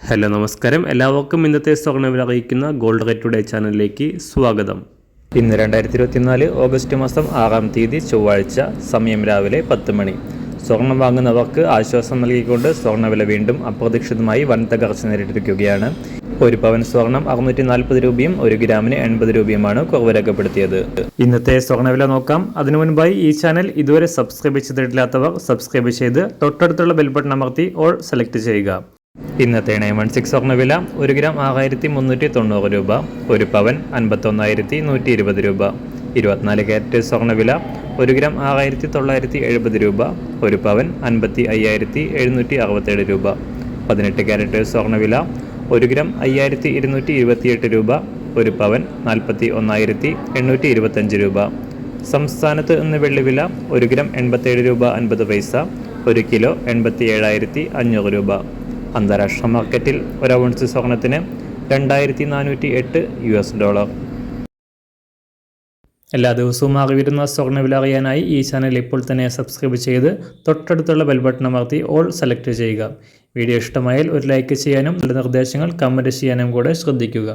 Hello നമസ്കാരം, എല്ലാവർക്കും ഇന്നത്തെ സ്വർണ്ണവില അറിയിക്കുന്ന ഗോൾഡ് റേറ്റ് ടുഡേ ചാനലിലേക്ക് സ്വാഗതം. ഇന്ന് 2024 ഓഗസ്റ്റ് മാസം 6-ാം തീയതി ചൊവ്വാഴ്ച, സമയം രാവിലെ 10 മണി. സ്വർണം വാങ്ങുന്നവർക്ക് ആശ്വാസം നൽകിക്കൊണ്ട് സ്വർണ്ണവില വീണ്ടും അപ്രതീക്ഷിതമായി വൻ തകർച്ച നേരിട്ടിരിക്കുകയാണ്. ഒരു പവൻ സ്വർണം 640 രൂപയും 1 ഗ്രാമിന് 80 രൂപയുമാണ് കുറവ് രേഖപ്പെടുത്തിയത്. ഇന്നത്തെ സ്വർണ്ണവില നോക്കാം. അതിനു മുൻപായി ഈ ചാനൽ ഇതുവരെ സബ്സ്ക്രൈബ് ചെയ്തിട്ടില്ലാത്തവർ സബ്സ്ക്രൈബ് ചെയ്ത് തൊട്ടടുത്തുള്ള ബെൽ ബട്ടൺ അമർത്തി ഓൾ സെലക്ട് ചെയ്യുക. ഇന്നത്തെ 916 സ്വർണ്ണവില 1 ഗ്രാം 6390 രൂപ, ഒരു പവൻ 51,120 രൂപ. 24 ക്യാരറ്റ് സ്വർണ്ണവില 1 ഗ്രാം 6970 രൂപ, ഒരു പവൻ 55,767 രൂപ. 18 ക്യാരറ്റ് സ്വർണ്ണവില 1 ഗ്രാം 5228 രൂപ, ഒരു പവൻ 41,825 രൂപ. സംസ്ഥാനത്ത് ഇന്ന് വെള്ളിവില 1 ഗ്രാം 87 രൂപ 50 പൈസ, 1 കിലോ 87,500 രൂപ. അന്താരാഷ്ട്ര മാർക്കറ്റിൽ ഒരു ഔൺസ് സ്വർണത്തിന് $2,408. എല്ലാ ദിവസവും അറിവിരുന്ന സ്വർണ്ണവില അറിയാനായി ഈ ചാനൽ ഇപ്പോൾ തന്നെ സബ്സ്ക്രൈബ് ചെയ്ത് തൊട്ടടുത്തുള്ള ബെൽ ബട്ടൺ അമർത്തി ഓൾ സെലക്ട് ചെയ്യുക. വീഡിയോ ഇഷ്ടമായാൽ ഒരു ലൈക്ക് ചെയ്യാനും നല്ല നിർദ്ദേശങ്ങൾ കമൻറ്റ് ചെയ്യാനും കൂടെ ശ്രദ്ധിക്കുക.